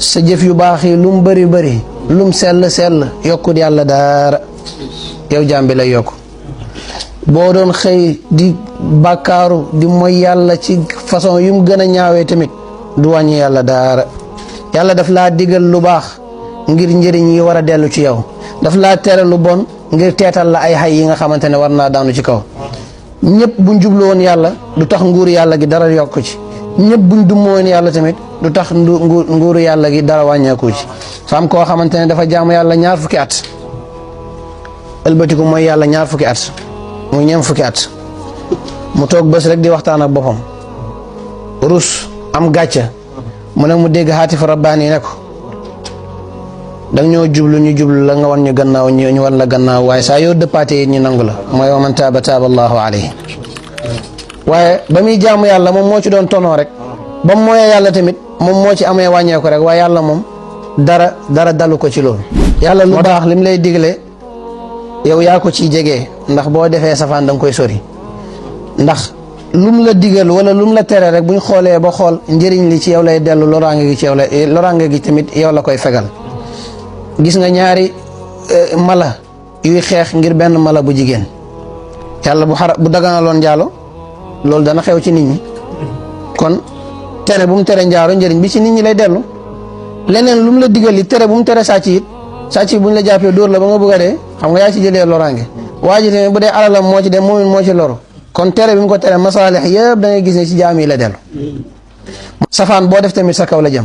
sa jëf yu baax yi lum bëri bëri lum sell sell yokkut yàlla dara yow jaam bi lay yokku boo doon xëy di bàkkaaru di mooy yàlla ci façon yu mu gën a ñaawee tamit du wàññi yàlla dara yàlla daf laa digal lu baax ngir njëriñ yi war a dellu ci yow daf laa tere lu bon ngir teetal la ay xay yi nga xamante ne war naa daanu ci kaw ñëpp buñ jublu woon yàlla du tax nguuru yàlla gi dara yokku ci ñëpp buñ dummoo woon yàlla tamit du tax nguuru yàlla gi dara wàññeeku ci fa am koo xamante ne dafa jaamu yàlla ñaar fukki at ëlbatiku mooy yàlla ñaar fukki at muy ñeem fukki at mu toog bés rek di waxtaan ak boppam rus am gàcca mu ne mu dégg xaatifa rabbaani ne ko danga ñoo jublu ñu jublu la nga wan ñu gannaaw ñu wan la gannaaw waaye saa yoo dëppaatee ñu nangu la mooy wa man taaba taaba allahu alayhi waaye ba muy jaamu yàlla moom moo ci doon tonoo rek ba mu mooyee yàlla tamit moom moo ci amee wàññeeku rek waaye yàlla moom dara dalu ko ci loolu yàlla lu baax lim lay digle yow yaa ko ciy jegee ndax boo defee safaan da nga koy sori ndax lum la digal wala lum la tere rek buñ xoolee ba xool njëriñ li ci yow lay dellu loraange gi ci yow loraange gi tamit yow la koy fegal gis nga ñaari mala yuy xeex ngir benn mala bu jigéen yàlla bu daganaloon njaalo loolu dana xew ci nit ñi kon tere bu mu tere njaaro njëriñ bi ci nit ñi lay dellu leneen lu mu la digal li tere bu mu tere sàcc it sàcc buñ la jàppee dóor la ba nga bëgg a dee xam nga yaa ci jëlee loraange waa ji tamit bu dee alalam moo ci dem moom moo ci loru kon tere bi mu ko tere masaalix yëpp da ngay gis ne ci jaam yi la dellu safaan boo def tamit sa kaw la jëm